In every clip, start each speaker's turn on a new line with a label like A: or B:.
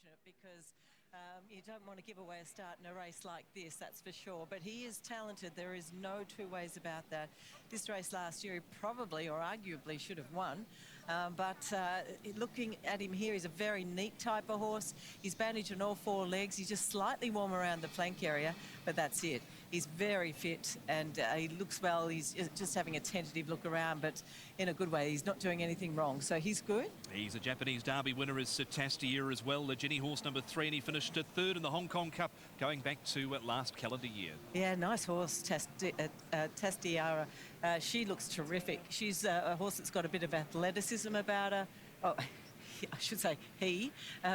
A: unfortunate because you don't want to give away a start in a race like this, that's for sure. But he is talented. There is no two ways about that. This race last year, he probably or arguably should have won. But looking at him here, he's a very neat type of horse. He's bandaged on all four legs. He's just slightly warm around the flank area, but that's it. He's very fit and he looks well. He's just having a tentative look around, but in a good way. He's not doing anything wrong, so he's good.
B: He's a Japanese Derby winner, is Tastia as well. Jenny, horse number 3, and he finished third in the Hong Kong Cup going back to last calendar year.
A: Yeah, nice horse, Tastia. She looks terrific. She's a horse that's got a bit of athleticism about her. Oh, I should say he.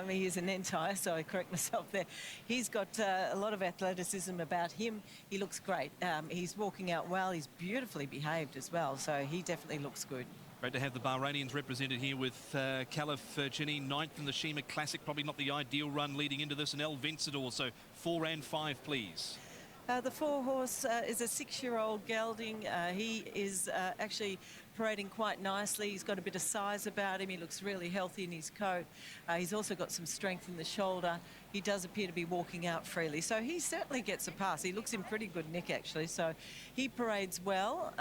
A: He is an entire, so I correct myself there. He's got a lot of athleticism about him. He looks great. He's walking out well. He's beautifully behaved as well, so he definitely looks good.
B: Great to have the Bahrainians represented here with Caliph Jenny, 9th in the Shima Classic. Probably not the ideal run leading into this, and El Vencedor. So 4 and 5, please.
A: The 4 horse is a 6-year-old gelding. He is actually parading quite nicely. He's got a bit of size about him. He looks really healthy in his coat. He's also got some strength in the shoulder. He does appear to be walking out freely. So he certainly gets a pass. He looks in pretty good nick, actually. So he parades well.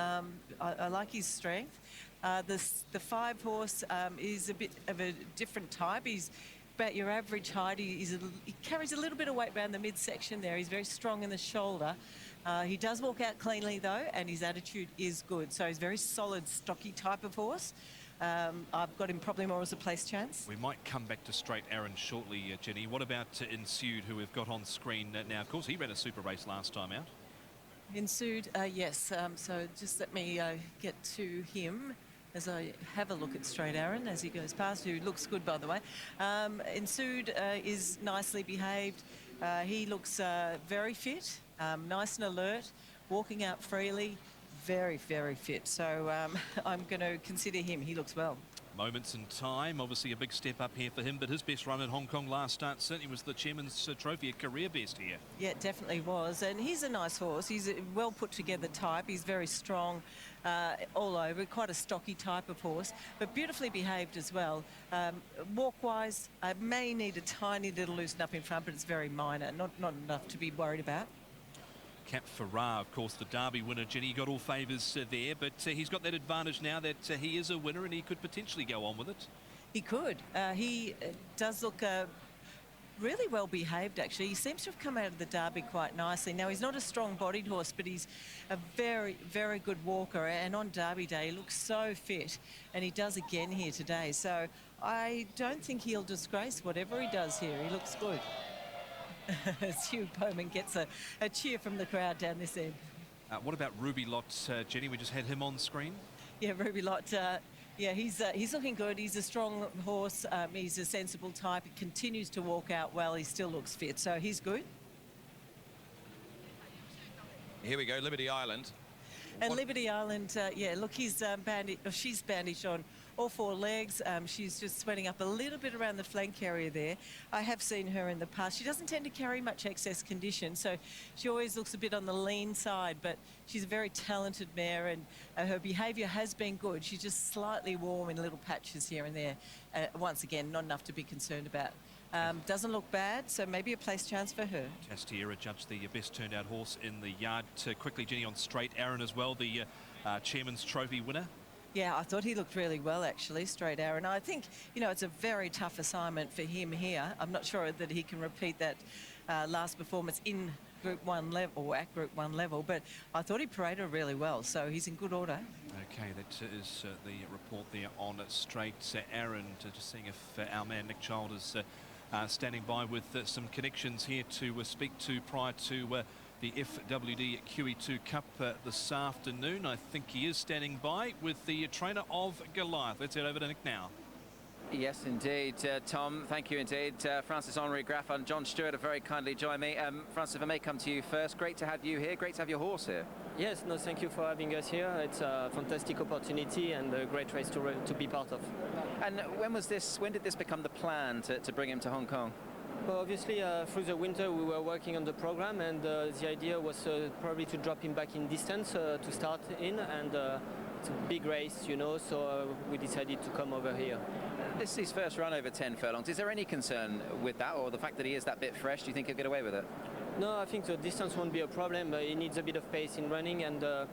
A: I like his strength. The 5 horse is a bit of a different type. He's about your average height. He carries a little bit of weight around the midsection there. He's very strong in the shoulder. He does walk out cleanly though, and his attitude is good. So he's a very solid, stocky type of horse. I've got him probably more as a place chance.
B: We might come back to Straight Aaron shortly, Jenny. What about Ensued, who we've got on screen now? Of course, he ran a super race last time out. Ensued,
A: yes. So just let me get to him as I have a look at Straight Aaron as he goes past, who looks good, by the way. Ensued is nicely behaved. He looks very fit, nice and alert, walking out freely, very, very fit. So I'm going to consider him. He looks well.
B: Moments in Time, obviously a big step up here for him, but his best run in Hong Kong last start certainly was the Chairman's Trophy, a career best here.
A: Yeah, it definitely was, and he's a nice horse. He's a well put together type. He's very strong all over, quite a stocky type of horse, but beautifully behaved as well. Walk-wise, may need a tiny little loosen up in front, but it's very minor, not enough to be worried about.
B: Cap Farrar, of course, the Derby winner. Jenny got all favours there, but he's got that advantage now that he is a winner and he could potentially go on with it.
A: He could. He does look really well behaved, actually. He seems to have come out of the Derby quite nicely. Now, he's not a strong-bodied horse, but he's a very, very good walker, and on Derby Day, he looks so fit, and he does again here today. So I don't think he'll disgrace whatever he does here. He looks good. As Hugh Bowman gets a cheer from the crowd down this end.
B: What about Ruby Lot, Jenny? We just had him on screen.
A: Yeah, Ruby Lot, yeah, he's looking good. He's a strong horse. He's a sensible type. He continues to walk out well. He still looks fit, so he's good.
C: Here we go, Liberty Island.
A: And Liberty Island, yeah, look, she's bandaged on all 4 legs. She's just sweating up a little bit around the flank area there. I have seen her in the past. She doesn't tend to carry much excess condition, so she always looks a bit on the lean side, but she's a very talented mare, and her behaviour has been good. She's just slightly warm in little patches here and there. Once again, not enough to be concerned about. Doesn't look bad, so maybe a place chance for her.
B: Tastia judged the best turned out horse in the yard. Quickly, Jenny, on Straight Aaron as well, the Chairman's Trophy winner.
A: Yeah, I thought he looked really well, actually, Straight Aaron. I think, you know, it's a very tough assignment for him here. I'm not sure that he can repeat that last performance in Group 1 level, or at Group 1 level, but I thought he paraded really well, so he's in good order.
B: Okay, that is the report there on Straight Aaron. Just seeing if our man Nick Child is standing by with some connections here to speak to prior to the FWD QE2 Cup this afternoon. I think he is standing by with the trainer of Goliath. Let's head over to Nick now.
D: Yes, indeed, Tom. Thank you indeed. Francis Henri Graff and John Stewart have very kindly joined me. Francis, if I may come to you first, great to have you here. Great to have your horse here.
E: Yes, no, thank you for having us here. It's a fantastic opportunity and a great race to be part of.
D: And when did this become the plan to bring him to Hong Kong?
E: Well, obviously, through the winter we were working on the program, and the idea was probably to drop him back in distance to start in, and it's a big race, you know, so we decided to come over here.
D: This is his first run over 10 furlongs. Is there any concern with that, or the fact that he is that bit fresh? Do you think he'll get away with it?
E: No, I think the distance won't be a problem. But he needs a bit of pace in running, and the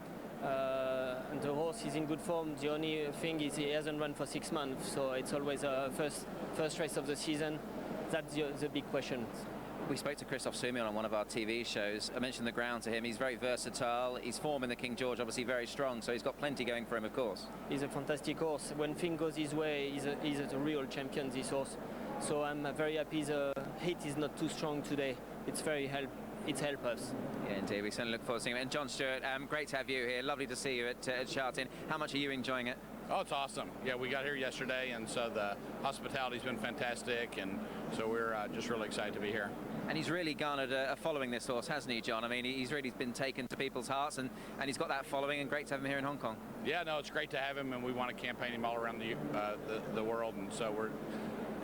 E: horse is in good form. The only thing is he hasn't run for 6 months, so it's always a first race of the season. That's the big question.
D: We spoke to Christophe Soumillon on one of our TV shows. I mentioned the ground to him. He's very versatile. His form in the King George obviously very strong, so he's got plenty going for him, of course.
E: He's a fantastic horse. When things goes his way, he's a real champion, this horse. So I'm very happy the heat is not too strong today. It's helped us.
D: Yeah, indeed. We certainly look forward to seeing him. And John Stewart, great to have you here. Lovely to see you at Charlton. How much are you enjoying it?
F: Oh, it's awesome. Yeah, we got here yesterday, and so the hospitality's been fantastic, and so we're just really excited to be here.
D: And he's really garnered a following, this horse, hasn't he, John? I mean, he's really been taken to people's hearts, and he's got that following, and great to have him here in Hong Kong.
F: Yeah, no, it's great to have him, and we want to campaign him all around the world, and so we're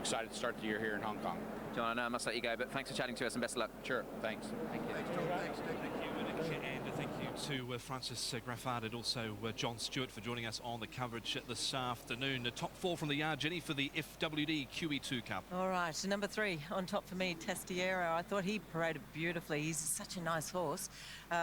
F: excited to start the year here in Hong Kong.
D: John, I know I must let you go, but thanks for chatting to us, and best of luck.
F: Sure, thanks.
D: Thank you.
B: Thanks, John. Thanks, Nick. Thank you, Nick. And thank you to Francis Graffard and also John Stewart for joining us on the coverage this afternoon. The top 4 from the yard, Jenny, for the FWD QE2 Cup.
A: All right, number 3 on top for me, Testiero. I thought he paraded beautifully. He's such a nice horse,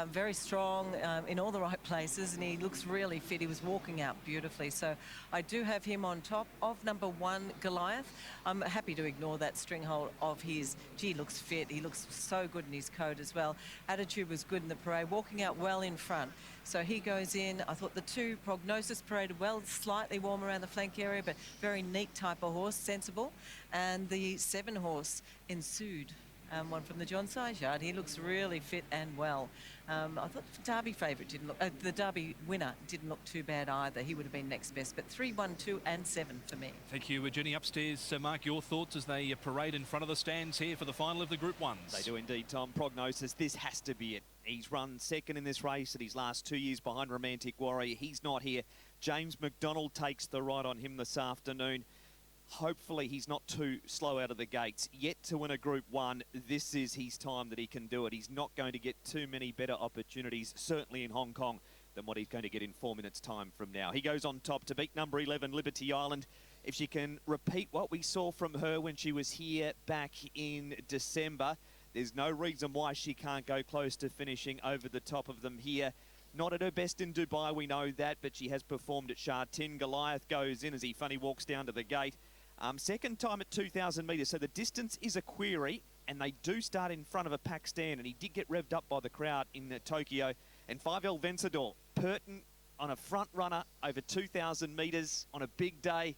A: very strong in all the right places, and he looks really fit. He was walking out beautifully, so I do have him on top of number 1, Goliath. I'm happy to ignore that string hold of his. Gee, he looks fit. He looks so good in his coat as well. Attitude was good in the parade, walking out well in front. So he goes in. I thought the 2, Prognosis, paraded well, slightly warm around the flank area, but very neat type of horse, sensible. And the 7 horse, Ensued, one from the John Size yard. He looks really fit and well. I thought the Derby favourite didn't look, the Derby winner didn't look too bad either. He would have been next best, but 3, 1, 2 and 7 for me.
B: Thank you, Jenny. Upstairs, Mark, your thoughts as they parade in front of the stands here for the final of the Group 1s.
G: They do indeed, Tom. Prognosis, this has to be it. He's run second in this race at his last 2 years behind Romantic Warrior. He's not here. James McDonald takes the ride on him this afternoon. Hopefully he's not too slow out of the gates. Yet to win a Group 1, this is his time that he can do it. He's not going to get too many better opportunities, certainly in Hong Kong, than what he's going to get in 4 minutes' time from now. He goes on top to beat number 11, Liberty Island. If she can repeat what we saw from her when she was here back in December, there's no reason why she can't go close to finishing over the top of them here. Not at her best in Dubai, we know that, but she has performed at SHA. Goliath goes in as he funny walks down to the gate. Second time at 2,000 metres, so the distance is a query, and they do start in front of a pack stand, and he did get revved up by the crowd in Tokyo. And 5 El Vencedor, Purton on a front runner over 2,000 metres on a big day.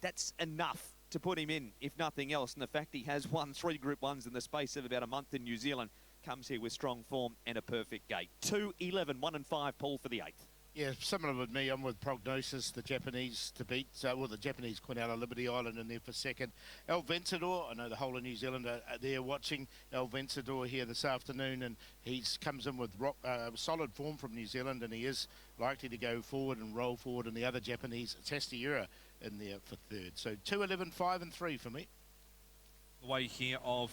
G: That's enough to put him in, if nothing else. And the fact he has won 3 Group 1s in the space of about a month in New Zealand comes here with strong form and a perfect gate. 2, 11, 1 and 5, Paul for the 8th.
H: Yeah, similar with me. I'm with Prognosis, the Japanese to beat. Well, the Japanese Queen out of Liberty Island in there for second. El Vencedor, I know the whole of New Zealand are there watching El Vencedor here this afternoon, and he comes in with solid form from New Zealand, and he is likely to go forward and roll forward. And the other Japanese, Testiera, in there for third. So 2, 11, 5 and 3 for me.
B: The way here of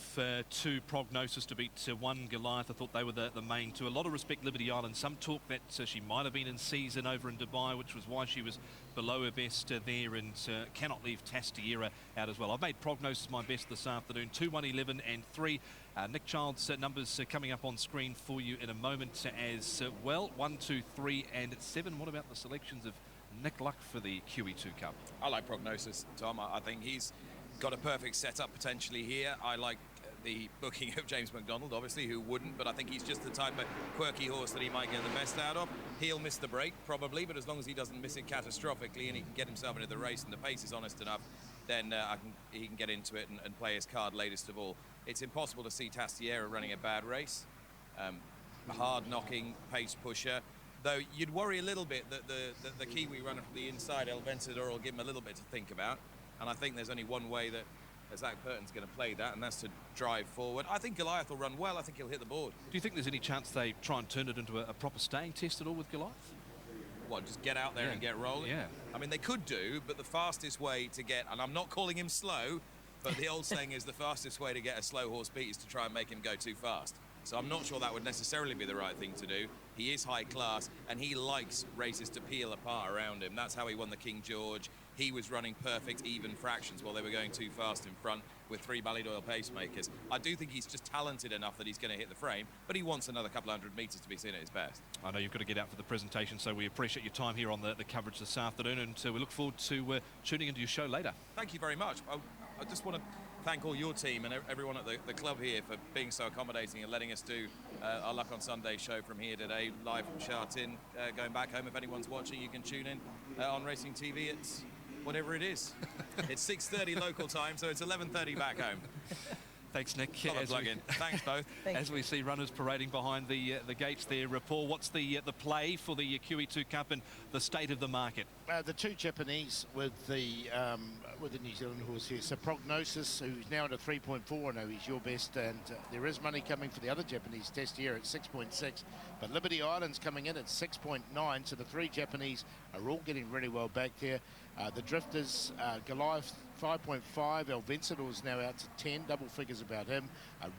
B: 2 Prognosis to beat 1 Goliath. I thought they were the main 2. A lot of respect, Liberty Island. Some talk that she might have been in season over in Dubai, which was why she was below her best there, and cannot leave Testiera out as well. I've made Prognosis my best this afternoon. 2, 1, 11 and 3. Nick Child's numbers coming up on screen for you in a moment as well. 1, 2, 3 and 7. What about the selections of Nick Luck for the QE2 Cup?
C: I like Prognosis, Tom. I think he's got a perfect setup potentially here. I like the booking of James McDonald, obviously, who wouldn't, but I think he's just the type of quirky horse that he might get the best out of. He'll miss the break, probably, but as long as he doesn't miss it catastrophically and he can get himself into the race and the pace is honest enough, then he can get into it and play his card latest of all. It's impossible to see Testiera running a bad race. A hard-knocking pace pusher, though you'd worry a little bit that the Kiwi runner from the inside, El Vencedor, will give him a little bit to think about. And I think there's only one way that Zach Purton's going to play that, and that's to drive forward. I think Goliath will run well. I think he'll hit the board.
B: Do you think there's any chance they try and turn it into a proper staying test at all with Goliath?
C: What, just get out there and get rolling?
B: Yeah.
C: I mean, they could do, but the fastest way to get, and I'm not calling him slow, but the old saying is the fastest way to get a slow horse beat is to try and make him go too fast. So I'm not sure that would necessarily be the right thing to do. He is high class, and he likes races to peel apart around him. That's how he won the King George. he was running perfect even fractions while they were going too fast in front with 3 Ballydoyle pacemakers. I do think he's just talented enough that he's going to hit the frame, but he wants another couple hundred metres to be seen at his best.
B: I know you've got to get out for the presentation, so we appreciate your time here on the coverage this afternoon, and we look forward to tuning into your show later.
C: Thank you very much. I just want to thank all your team and everyone at the club here for being so accommodating and letting us do our Luck on Sunday show from here today, live from Sha Tin. Going back home, if anyone's watching, you can tune in on Racing TV. It's whatever it is. It's 6:30 local time, so it's 11:30 back home.
B: Thanks, Nick.
C: Thanks both.
B: As we see runners parading behind the gates there, Paul, what's the play for the QE2 Cup and the state of the market?
H: The 2 Japanese with the New Zealand horse here. So Prognosis, who's now at a 3.4, I know he's your best, and there is money coming for the other Japanese test here at 6.6, but Liberty Island's coming in at 6.9, so the 3 Japanese are all getting really well back there. The Drifters, Goliath 5.5, El Vencedor's now out to 10, double figures about him.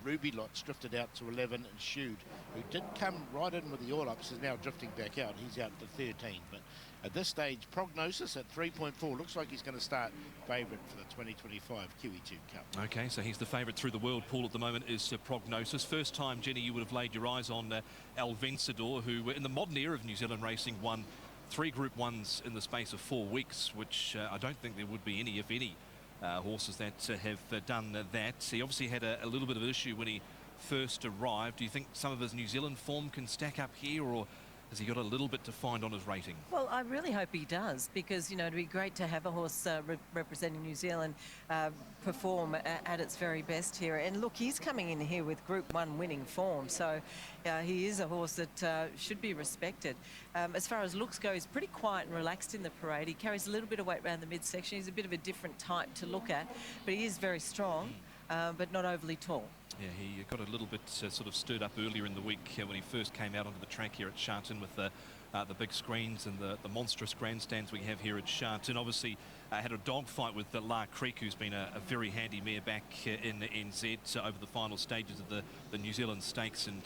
H: Ruby Lot's drifted out to 11, and Shude, who did come right in with the all-ups, is now drifting back out. He's out to 13, but at this stage, Prognosis at 3.4 looks like he's going to start favourite for the 2025 QE2 Cup.
B: Okay, so he's the favourite through the world pool at the moment is Prognosis. First time, Jenny, you would have laid your eyes on El Vencedor, who in the modern era of New Zealand racing won 3 Group 1s in the space of 4 weeks, which I don't think there would be any, if any, horses that have done that. He obviously had a little bit of an issue when he first arrived. Do you think some of his New Zealand form can stack up here, or has he got a little bit to find on his rating?
A: Well, I really hope he does, because, you know, it'd be great to have a horse representing New Zealand perform at its very best here. And look, he's coming in here with Group 1 winning form, so he is a horse that should be respected. As far as looks go, he's pretty quiet and relaxed in the parade. He carries a little bit of weight around the midsection. He's a bit of a different type to look at, but he is very strong, but not overly tall.
B: Yeah, he got a little bit sort of stirred up earlier in the week when he first came out onto the track here at Sha Tin with the big screens and the monstrous grandstands we have here at Sha Tin. Obviously had a dogfight with La Creek, who's been a very handy mare back in NZ over the final stages of the New Zealand Stakes, and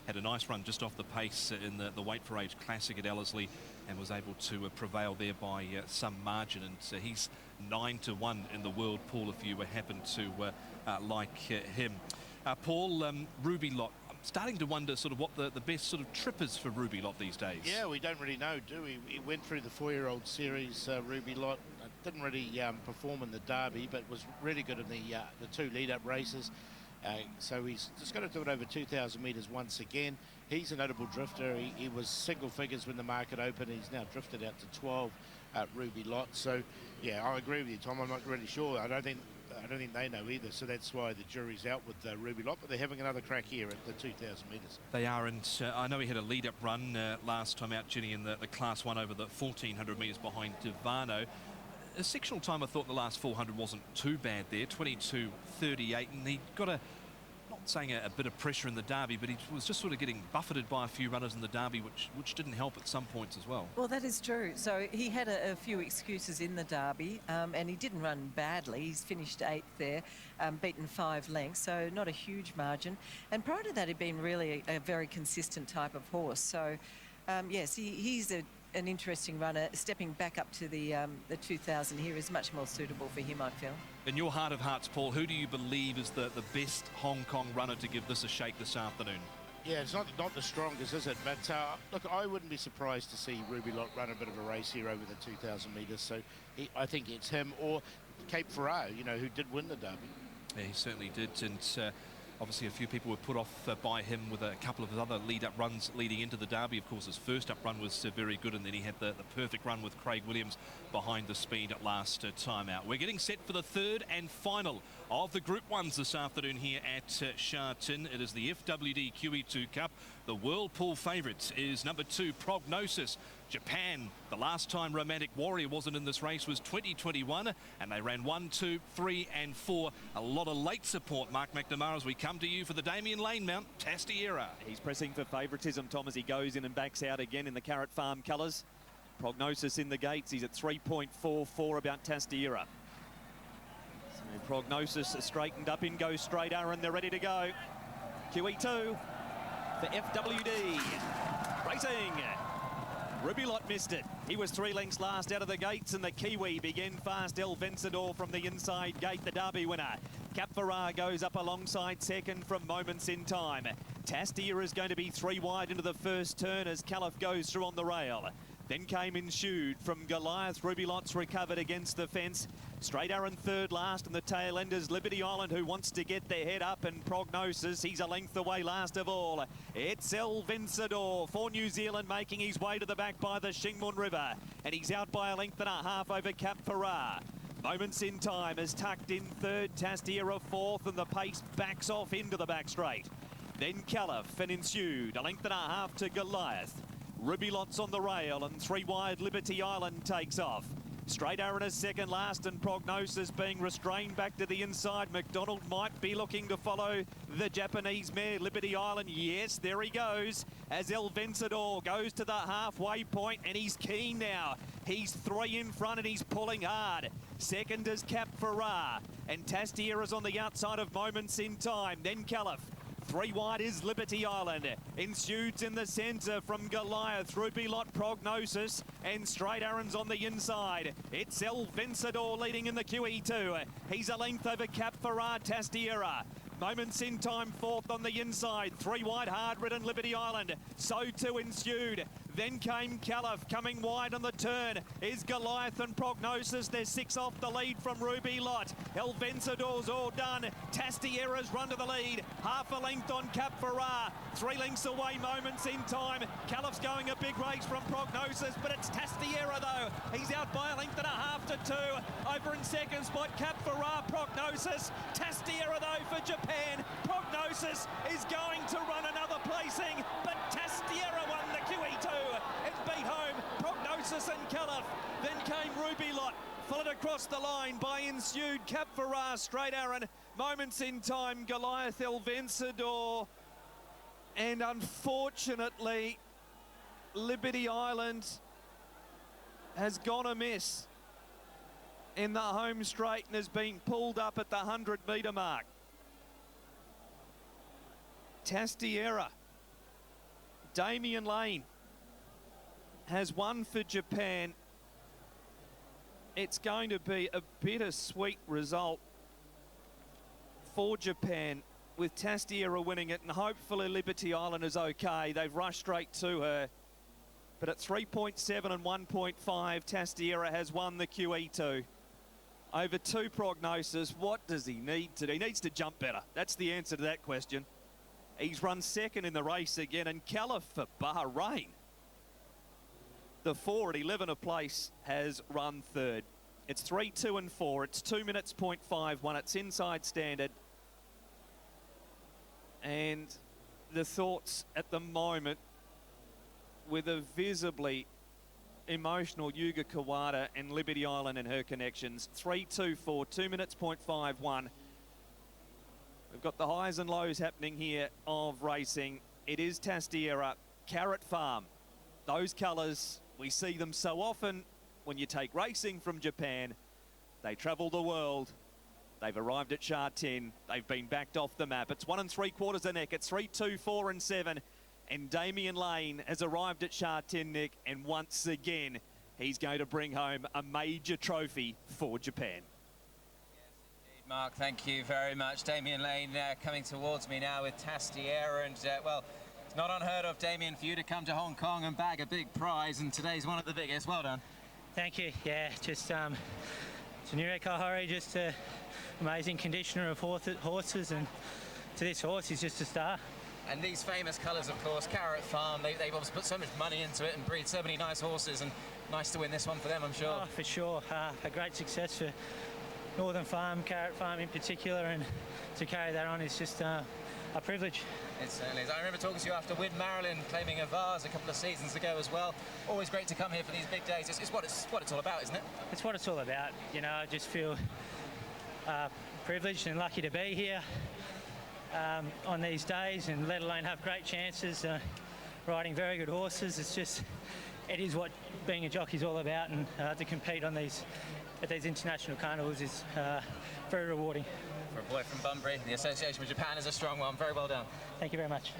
B: had a nice run just off the pace in the Weight for Age Classic at Ellerslie, and was able to prevail there by some margin. And he's 9-1 in the world pool if you happen to like him. Paul, Ruby Lot, I'm starting to wonder sort of what the best sort of trip is for Ruby Lot these days.
H: Yeah, we don't really know, do we? He went through the 4-year-old series, Ruby Lot. Didn't really perform in the Derby, but was really good in the 2 lead-up races. So he's just got to do it over 2,000 metres once again. He's a notable drifter. He was single figures when the market opened. He's now drifted out to 12 at Ruby Lot. So, yeah, I agree with you, Tom. I'm not really sure. I don't think they know either, so that's why the jury's out with Ruby Lot, but they're having another crack here at the 2,000 metres.
B: They are, and I know he had a lead-up run last time out, Jenny, in the Class 1 over the 1,400 metres behind Divano. A sectional time, I thought the last 400 wasn't too bad there, 22.38, and he got not saying a bit of pressure in the Derby, but he was just sort of getting buffeted by a few runners in the Derby, which didn't help at some points as well.
A: Well, that is true. So he had a few excuses in the Derby, and he didn't run badly. He's finished 8th there, beaten 5 lengths, so not a huge margin. And prior to that, he'd been really a very consistent type of horse. So, yes, he's an interesting runner. Stepping back up to the 2,000 here is much more suitable for him, I feel.
B: In your heart of hearts, Paul, who do you believe is the best Hong Kong runner to give this a shake this afternoon?
H: Yeah, it's not the strongest, is it? But look, I wouldn't be surprised to see Ruby Lot run a bit of a race here over the 2,000 metres. So I think it's him or Cape Ferrao, you know, who did win the Derby.
B: Yeah, he certainly did, and obviously a few people were put off by him with a couple of his other lead-up runs leading into the Derby. Of course, his first-up run was very good, and then he had the perfect run with Craig Williams behind the speed at last time out. We're getting set for the 3rd and final of the Group 1s this afternoon here at Sha Tin. It is the FWD QE2 Cup. The World Pool favourite is number 2, Prognosis. Japan, the last time Romantic Warrior wasn't in this race was 2021, and they ran 1, 2, 3 and 4. A lot of late support, Mark McNamara, as we come to you for the Damien Lane mount, Tastiera.
G: He's pressing for favouritism, Tom, as he goes in and backs out again in the Carrot Farm colours. Prognosis in the gates, he's at 3.44 about Tastiera. So Prognosis straightened up, in goes straight Aaron, they're ready to go. QE2 for FWD. Racing. Rubilot missed it. He was 3 lengths last out of the gates, and the Kiwi began fast. El Vencedor from the inside gate, the Derby winner. Cap Ferrar goes up alongside second from Moments in Time. Tastia is going to be 3 wide into the first turn as Califf goes through on the rail. Then came Ensued from Goliath. Rubilot's recovered against the fence. Straight Aaron third last, and the tail enders Liberty Island, who wants to get their head up, and Prognosis, he's a length away last of all. It's El Vencedor for New Zealand, making his way to the back by the Shingmun River, and he's out by a length and a half over Cap Ferrar. Moments in Time is tucked in third, Tastiera fourth, and the pace backs off into the back straight. Then Califf and Ensued, a length and a half to Goliath. Rubilot's on the rail, and 3 wide Liberty Island takes off. Straight Aaron is second last, and Prognosis being restrained back to the inside. McDonald might be looking to follow the Japanese mare, Liberty Island. Yes, there he goes, as El Vencedor goes to the halfway point, and he's keen now. He's 3 in front, and he's pulling hard. Second is Cap Ferrar, and Tastiera's on the outside of Moments in Time. Then Califf. 3 wide is Liberty Island. Ensued's in the centre from Goliath. Rubilot, Prognosis, and Straight Aaron's on the inside. It's El Vencedor leading in the QE2. He's a length over Cap Ferrar, Tastiera. Moments in Time fourth on the inside. 3 wide, hard-ridden Liberty Island. So too Ensued. Then came Califf. Coming wide on the turn is Goliath and Prognosis. They're 6 off the lead from Rubilot. El Vencedor's all done. Tastiera's run to the lead. Half a length on Cap Ferrar. 3 lengths away, Moments in Time. Califf's going a big race from Prognosis, but it's Tastiera though. He's out by a length and a half to 2. Over in second spot, Cap Ferrar, Prognosis. Tastiera though for Japan. Prognosis is going to run another placing, but Tastiera won the QE2 and beat home Prognosis and Califf. Then came Rubilot, followed across the line by Ensued, Cap Ferrar, Straight Aaron, Moments in Time, Goliath, El Vencedor, and unfortunately Liberty Island has gone amiss in the home straight and has been pulled up at the 100-metre mark. Tastiera, Damian Lane has won for Japan. It's going to be a bittersweet result for Japan with Tastiera winning it, and hopefully Liberty Island is okay. They've rushed straight to her. But at 3.7 and 1.5, Tastiera has won the QE2. Over 2 Prognosis, what does he need to do? He needs to jump better. That's the answer to that question. He's run second in the race again, and Califf for Bahrain, the 4 at 11 a place, has run third. It's 3, 2 and 4. It's 2 minutes, 0.51. It's inside standard. And the thoughts at the moment with a visibly emotional Yuga Kawada and Liberty Island and her connections. 3, 2, 4, 2 minutes, 0.51. We've got the highs and lows happening here of racing. It is Tastiera, Carrot Farm. Those colours, we see them so often when you take racing from Japan. They travel the world. They've arrived at SHA 10. They've been backed off the map. It's 1 3/4 a neck. It's 3, 2, 4 and 7. And Damian Lane has arrived at SHA 10, Nick. And once again, he's going to bring home a major trophy for Japan.
D: Mark, thank you very much. Damian Lane coming towards me now with Tastiera, and well, it's not unheard of, Damian, for you to come to Hong Kong and bag a big prize, and today's one of the biggest. Well done.
E: Thank you. Yeah, just it's a new Kahari, just an amazing conditioner of horses, and to this horse, he's just a star.
D: And these famous colours, of course, Carrot Farm, they've obviously put so much money into it and breed so many nice horses, and nice to win this one for them, I'm sure.
E: Oh, for sure. A great success for Northern Farm, Carrot Farm in particular, and to carry that on is just a privilege.
D: It certainly is. I remember talking to you after Win Marilyn claiming a vase a couple of seasons ago as well. Always great to come here for these big days. It's what it's all about, isn't it?
E: It's what it's all about. You know, I just feel privileged and lucky to be here on these days, and let alone have great chances riding very good horses. It is what being a jockey is all about, and to compete on at these international carnivals is very rewarding.
D: For a boy from Bunbury, the association with Japan is a strong one. Very well done.
E: Thank you very much.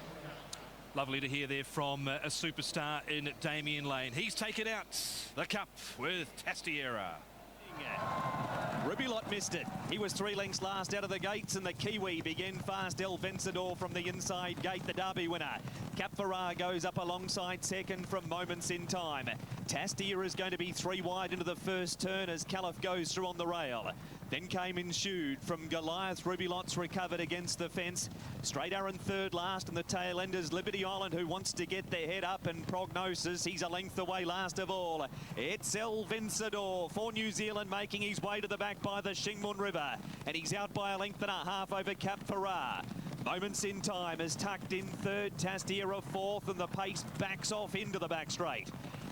B: Lovely to hear there from a superstar in Damien Lane. He's taken out the cup with Tastiera.
G: Rubilot missed it. He was 3 lengths last out of the gates, and the Kiwi began fast. El Vencedor from the inside gate, the Derby winner. Cap Ferrar goes up alongside second from Moments in Time. Tastiera is going to be 3 wide into the first turn as Caliph goes through on the rail. Then came Ensued from Goliath. Rubilot's recovered against the fence. Straight Aaron third last, and the tail enders Liberty Island, who wants to get their head up, and Prognosis, he's a length away last of all. It's El Vencedor for New Zealand, making his way to the back by the Shingmun River, and he's out by a length and a half over Cap Ferrar. Moments in Time is tucked in third, Tastiera fourth, and the pace backs off into the back straight.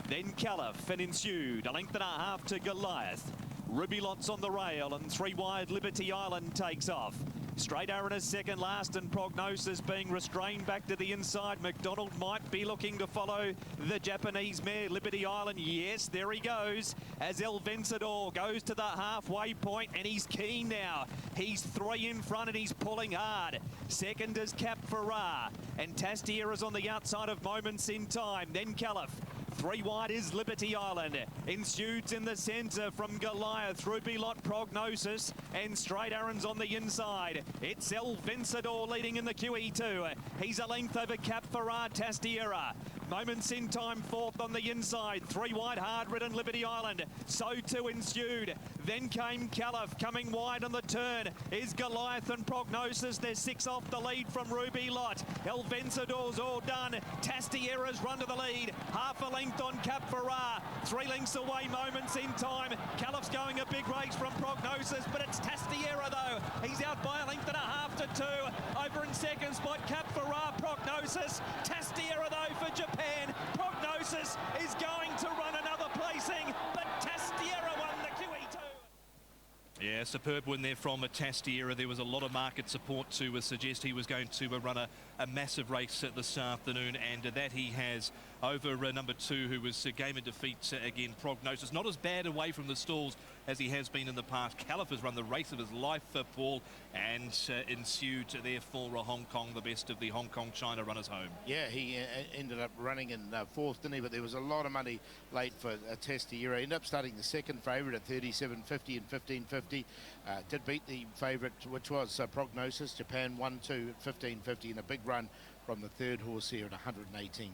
G: Then Caliph and Ensued, a length and a half to Goliath. Rubilot's on the rail, and 3 wide Liberty Island takes off. Straight Aaron is second last, and Prognosis being restrained back to the inside. McDonald might be looking to follow the Japanese mare Liberty Island. Yes, there he goes as El Vencedor goes to the halfway point, and he's keen now. He's 3 in front, and he's pulling hard. Second is Cap Ferrar, and Tastiera's on the outside of Moments in Time. Then Caliph. 3 wide is Liberty Island. Ensued's in the centre from Goliath. Rubilot, Prognosis, and Straight Aaron's on the inside. It's El Vencedor leading in the QE2. He's a length over Cap Ferrar, Tastiera. Moments in Time fourth on the inside. 3 wide, hard-ridden Liberty Island. So too Ensued. Then came Caliph. Coming wide on the turn is Goliath and Prognosis. They're 6 off the lead from Rubilot. El Vencedor's all done. Tastiera's run to the lead. Half a length on Cap Ferrar. 3 lengths away, Moments in Time. Caliph's going a big race from Prognosis, but it's Tastiera though. He's out by a length and a half to 2. Over in second spot, Cap Ferrar, Prognosis. Tastiera though for Japan. Prognosis is going to run another placing, but Tastiera won the QE2.
B: Yeah, superb win there from Tastiera. There was a lot of market support to suggest he was going to run a massive race this afternoon, and that he has over number 2, who was game in defeat again, Prognosis. Not as bad away from the stalls as he has been in the past. Caliph has run the race of his life, Paul, and Ensued there for Hong Kong, the best of the Hong Kong China runners home.
H: Yeah, he ended up running in fourth, didn't he? But there was a lot of money late for Tastiera. Ended up starting the second favourite at 37.50 and 15.50. Did beat the favourite, which was Prognosis. Japan 1-2 at 15.50, and a big run from the third horse here at 118.50.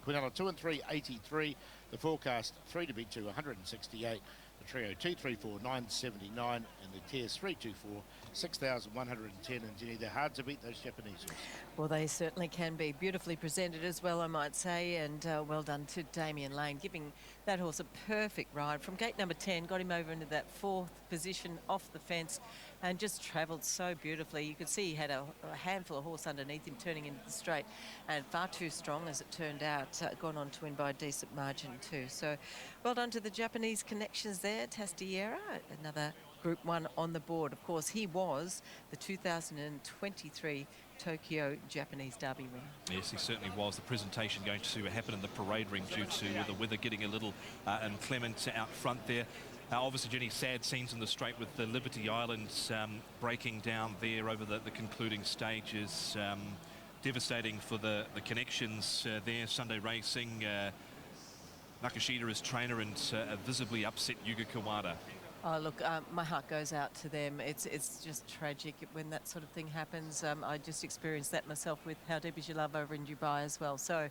H: Quinella 2 and 3, 83. The forecast 3 to beat 2, 168. The trio 2, 3, 4, 979, and the tiers 3, 2, 4, 6,110. And Jenny, they're hard to beat, those Japanese horses.
A: Well, they certainly can be. Beautifully presented as well, I might say, and well done to Damien Lane, giving that horse a perfect ride from gate number 10, got him over into that 4th position off the fence, and just travelled so beautifully. You could see he had a handful of horse underneath him turning into the straight, and far too strong as it turned out, gone on to win by a decent margin too. So well done to the Japanese connections there. Tastiera, another Group 1 on the board. Of course, he was the 2023 Tokyo Japanese Derby winner.
B: Yes, he certainly was. The presentation going to happen in the parade ring due to the weather getting a little inclement out front there. Obviously, Jenny, sad scenes in the straight with the Liberty Island breaking down there over the concluding stages. Devastating for the connections there. Sunday Racing, Nakashita as trainer, and visibly upset Yuga Kawada.
A: Oh, look, my heart goes out to them. It's just tragic when that sort of thing happens. I just experienced that myself with How Deep Is Your Love over in Dubai as well. So,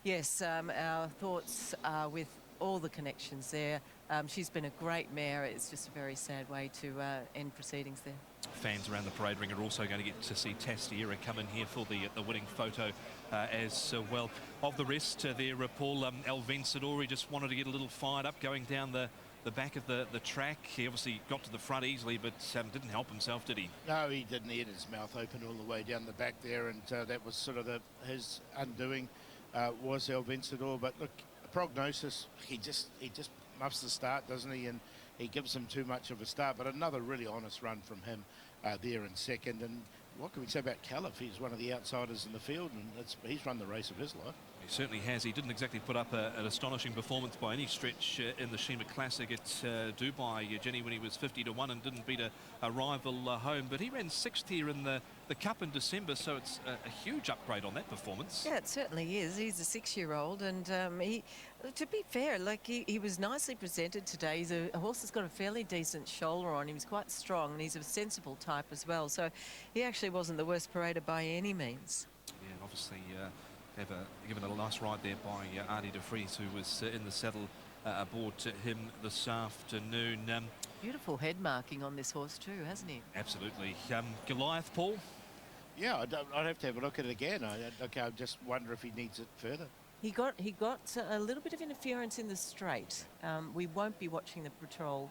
A: yes, our thoughts are with all the connections there. She's been a great mare. It's just a very sad way to end proceedings there.
B: Fans around the parade ring are also going to get to see Tastiera come in here for the winning photo as well. Of the rest there, Paul, El Vencedor, he just wanted to get a little fired up going down the back of the track. He obviously got to the front easily, but didn't help himself, did he?
H: No, he didn't. He had his mouth open all the way down the back there, and that was sort of his undoing, was El Vencedor. But look, Prognosis, he just muffs the start, doesn't he? And he gives him too much of a start. But another really honest run from him there in second. And what can we say about Caliph? He's one of the outsiders in the field, and he's run the race of his life.
B: He certainly has. He didn't exactly put up an astonishing performance by any stretch in the SHA Classic at Dubai, Jenny, when he was 50-1 and didn't beat a rival home. But he ran 6th here in the Cup in December, so it's a huge upgrade on that performance.
A: Yeah, it certainly is. He's a 6-year-old, and he, to be fair, like he was nicely presented today. He's a horse that's got a fairly decent shoulder on him. He's quite strong, and he's a sensible type as well. So he actually wasn't the worst parader by any means.
B: Yeah, and obviously given a nice ride there by Artie de Vries, who was in the saddle aboard him this afternoon.
A: Beautiful head marking on this horse too, hasn't he?
B: Absolutely. Goliath, Paul?
H: Yeah, I'd have to have a look at it again. I just wonder if he needs it further.
A: He got a little bit of interference in the straight. We won't be watching the patrol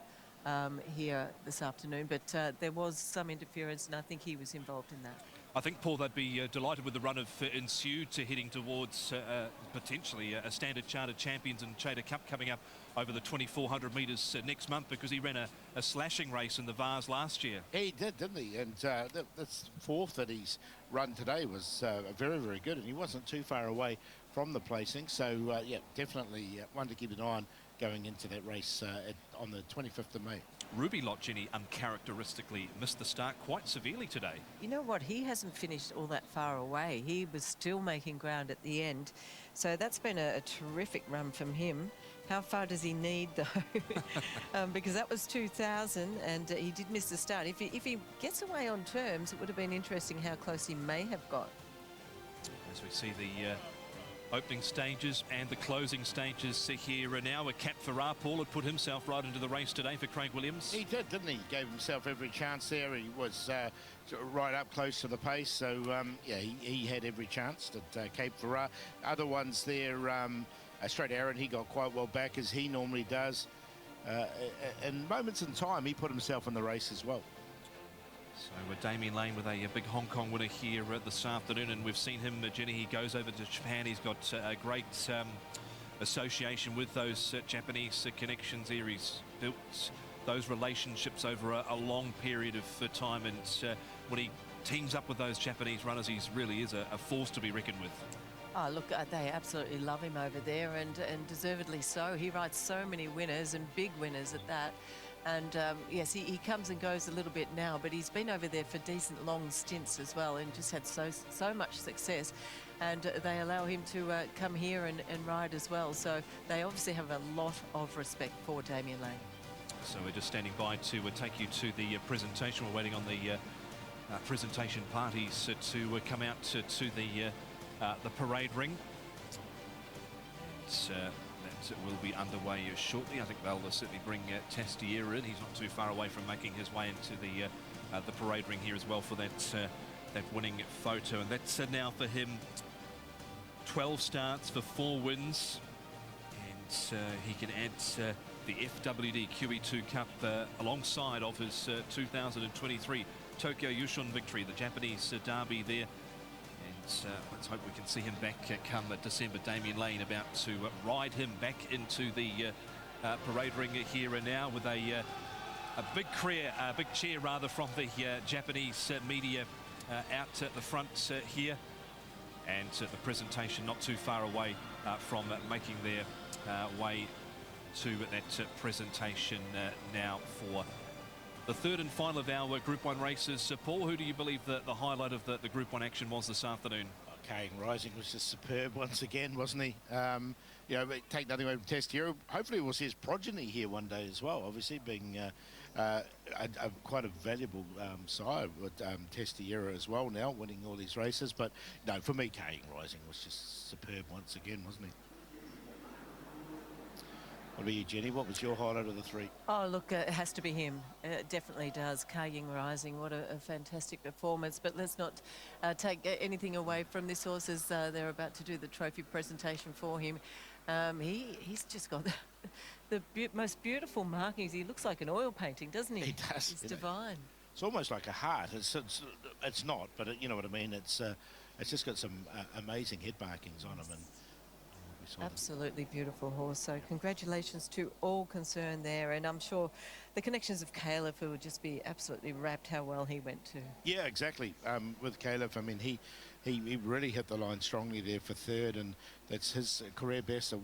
A: here this afternoon, but there was some interference, and I think he was involved in that.
B: I think, Paul, they'd be delighted with the run of Ensued to heading towards potentially a Standard Chartered Champions and Chater Cup coming up over the 2,400 metres next month, because he ran a slashing race in the Vars last year.
H: He did, didn't he? And that's 4th that he's run today was very, very good, and he wasn't too far away from the placing. So, yeah, definitely one to keep an eye on going into that race on the 25th of May.
B: Ruby Lot, Jenny, uncharacteristically missed the start quite severely today.
A: You know what? He hasn't finished all that far away. He was still making ground at the end. So that's been a terrific run from him. How far does he need, though? Because that was 2,000, and he did miss the start. If he gets away on terms, it would have been interesting how close he may have got.
B: As we see the opening stages and the closing stages here now. A Cap Ferrar, Paul, had put himself right into the race today for Craig Williams.
H: He did, didn't he? Gave himself every chance there. He was right up close to the pace. So, yeah, he had every chance at Cape Ferrar. Other ones there, Straight Aaron, he got quite well back, as he normally does. And moments in time, he put himself in the race as well.
B: So Damien Lane with a big Hong Kong winner here this afternoon, and we've seen him, Jenny, he goes over to Japan. He's got a great association with those Japanese connections here. He's built those relationships over a long period of time, and when he teams up with those Japanese runners, he really is a force to be reckoned with.
A: Oh, look, they absolutely love him over there, and deservedly so. He rides so many winners, and big winners at that. And yes, he comes and goes a little bit now, but he's been over there for decent long stints as well, and just had so much success. And they allow him to come here and ride as well. So they obviously have a lot of respect for Damien Lane.
B: So we're just standing by to take you to the presentation. We're waiting on the presentation parties to come out to the parade ring. It will be underway shortly. I think they'll certainly bring Tastiera in. He's not too far away from making his way into the parade ring here as well for that winning photo. And that's now for him 12 starts for 4 wins, and he can add the FWD QE2 Cup alongside of his 2023 Tokyo Yushun victory, the Japanese derby there. Let's hope we can see him back come December. Damien Lane about to ride him back into the parade ring here and now, with a big cheer rather from the Japanese media out at the front here, and the presentation not too far away from making their way to that presentation now for the third and final of our Group 1 races. Paul, who do you believe the highlight of the Group 1 action was this afternoon?
H: Kang Rising was just superb once again, wasn't he? You know, take nothing away from Tastiera. Hopefully we'll see his progeny here one day as well, obviously being quite a valuable sire with Tastiera as well now, winning all these races. But no, for me, Kang Rising was just superb once again, wasn't he? What about you, Jenny? What was your highlight of the 3?
A: Oh, look, it has to be him. It definitely does. Kaying Rising, what a fantastic performance. But let's not take anything away from this horse as they're about to do the trophy presentation for him. He's just got the most beautiful markings. He looks like an oil painting, doesn't he?
H: He does.
A: He's divine.
H: It's almost like a heart. It's not, but you know what I mean. It's just got some amazing head markings on him, and we excited.
A: Absolutely beautiful horse. So congratulations to all concerned there. And I'm sure the connections of Caleb, who would just be absolutely rapt how well he went too.
H: Yeah, exactly. With Caleb, I mean, he really hit the line strongly there for third, and that's his career best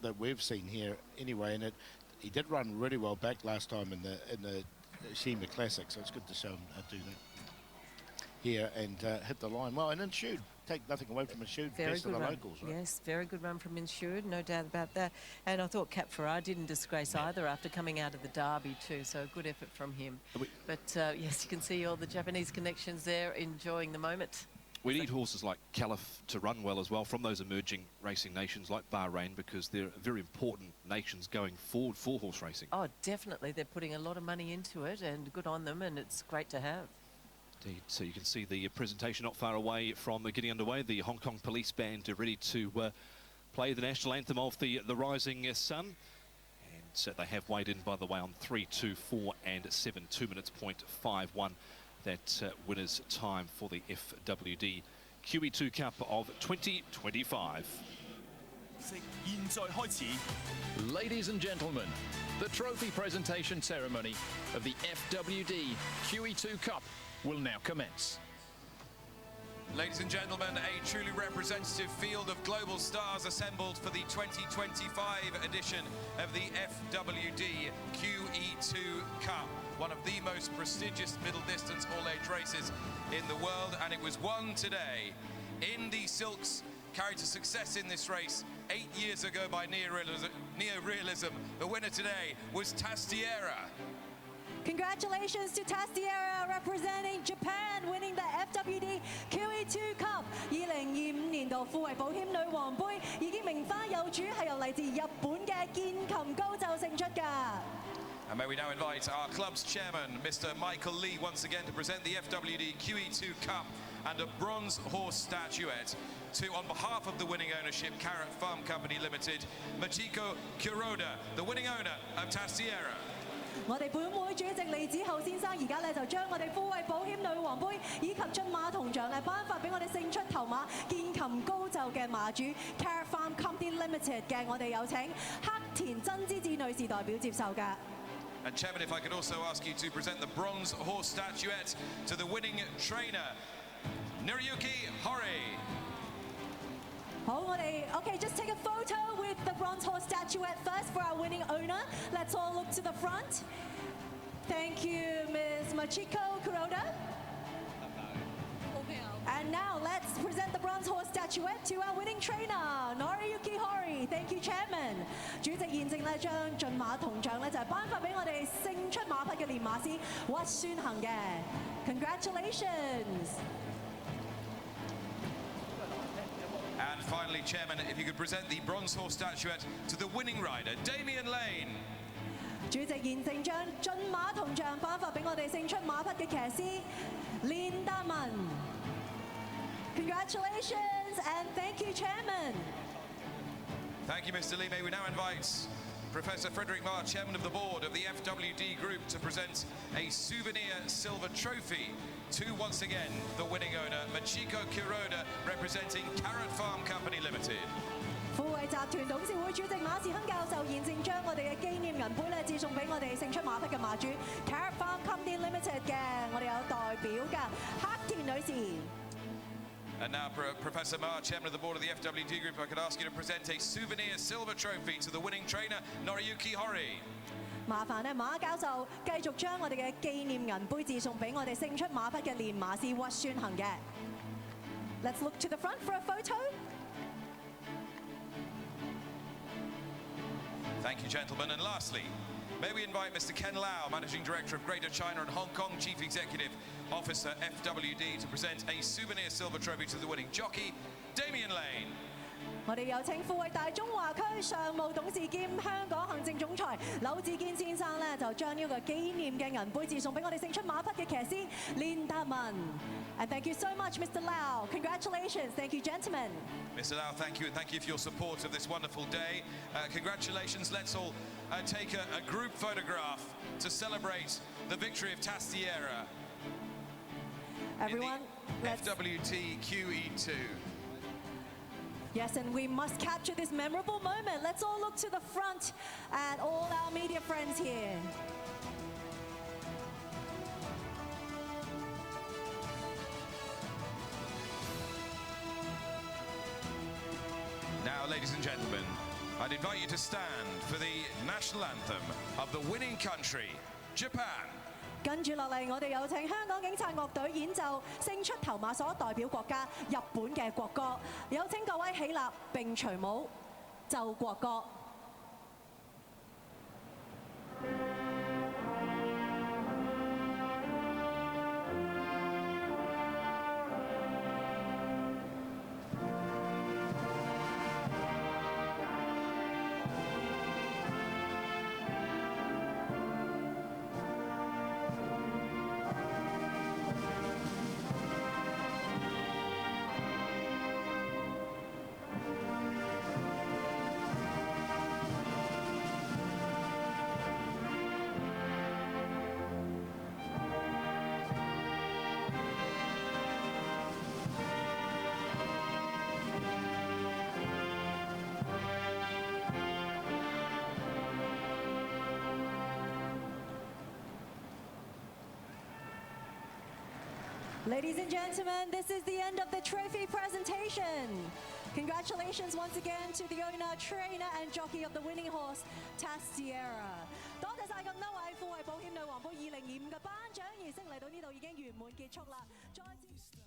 H: that we've seen here anyway. And he did run really well back last time in the SHA Classic, so it's good to show him how to do that here and hit the line well. And Insured, take nothing away from Insured, best of the locals, right?
A: Yes, very good run from Insured, no doubt about that. And I thought Cap Farrar didn't disgrace either after coming out of the Derby too, so good effort from him. But yes, you can see all the Japanese connections there enjoying the moment.
B: We need horses like Caliph to run well as well from those emerging racing nations like Bahrain, because they're very important nations going forward for horse racing.
A: Oh, definitely. They're putting a lot of money into it, and good on them, and it's great to have.
B: Indeed. So you can see the presentation not far away from getting underway. The Hong Kong Police Band are ready to play the national anthem of the rising sun. And so they have weighed in, by the way, on 3, 2, 4 and 7, 2 minutes, .51. That winner's time for the FWD QE2 Cup of 2025.
I: Ladies and gentlemen, the trophy presentation ceremony of the FWD QE2 Cup will now commence.
C: Ladies and gentlemen, a truly representative field of global stars assembled for the 2025 edition of the FWD QE2 Cup, one of the most prestigious middle distance all-age races in the world, and it was won today in the silks. Carried to success in this race 8 years ago by Neorealism. The winner today was Tastiera.
J: Congratulations to Tastiera representing Japan, winning the FWD QE2 Cup 2025年度富維保險女王杯，已經名花有主，係由嚟自日本嘅健琴高就勝出㗎。
C: And may we now invite our club's chairman, Mr. Michael Lee, once again to present the FWD QE2 Cup and a bronze horse statuette to, on behalf of the winning ownership, Carrot Farm Company Limited, Machiko Kuroda, the winning owner of Tastiera.
J: 我哋本會主席李子厚先生而家咧就將我哋富衛保險女王杯以及駿馬銅獎咧頒發俾我哋勝出頭馬健琴高就嘅馬主 Carrot Farm Company Limited 嘅，我哋有請黑田真之子女士代表接受㗎。
C: And Chairman, if I could also ask you to present the bronze horse statuette to the winning trainer, Noriyuki Hori.
J: 好，我哋 OK, just take a photo with the bronze horse statuette first for our winning owner. Let's all look to the front. Thank you, Ms. Machiko Kuroda. And now let's present the bronze horse statuette to our winning trainer, Noriyuki Hori. Thank you, Chairman. 主席現正咧將駿馬銅獎咧就係頒發俾我哋勝出馬匹嘅練馬師屈宣行嘅。Congratulations.
C: And finally, Chairman, if you could present the bronze horse statuette to the winning rider, Damien Lane.
J: 主席現正將駿馬銅獎頒發俾我哋勝出馬匹嘅騎師連達文。Congratulations and thank you, Chairman.
C: Thank you, Mr. Lee. May we now invite Professor Frederick Ma, Chairman of the Board of the FWD Group, to present a souvenir silver trophy to, once again, the winning owner, Machiko Kuroda, representing Carrot Farm Company Limited.
J: 富衛集團董事會主席馬士亨教授現正將我哋嘅紀念銀杯咧致送俾我哋勝出馬匹嘅馬主 Carrot Farm Company Limited 嘅，我哋有代表㗎黑田女士。
C: And now, Professor Ma, Chairman of the Board of the FWD Group, I could ask you to present a souvenir silver trophy to the winning trainer, Noriyuki Hori.
J: 麻煩咧馬教授繼續將我哋嘅紀念銀杯致送俾我哋勝出馬匹嘅練馬師屈宣行嘅。Let's look to the front for a photo.
C: Thank you, gentlemen. And lastly, may we invite Mr. Ken Lau, Managing Director of Greater China and Hong Kong Chief Executive Officer FWD, to present a souvenir silver trophy to the winning jockey, Damien Lane.
J: 我哋有請富衛大中華區常務董事兼香港行政總裁柳志堅先生咧，就將呢個紀念嘅銀杯致送俾我哋勝出馬匹嘅騎師連達文。And thank you so much, Mr. Lau. Congratulations. Thank you, gentlemen.
C: Mr. Lau, thank you, and thank you for your support of this wonderful day. Congratulations. Let's all take a group photograph to celebrate the victory of Tastiera.
J: Everyone,
C: in the FWT QE2.
J: Yes, and we must capture this memorable moment. Let's all look to the front at all our media friends here.
C: Now, ladies and gentlemen, I'd invite you to stand for the national anthem of the winning country, Japan.
J: 跟住落嚟，我哋有請香港警察樂隊演奏勝出頭馬所代表國家日本嘅國歌，有請各位起立並隨舞奏國歌。Ladies and gentlemen, this is the end of the trophy presentation. Congratulations once again to the owner, trainer and jockey of the winning horse, Sierra. 多謝晒咁多位富衛保險女王杯2025嘅頒獎儀式嚟到呢度已經圓滿結束啦。再次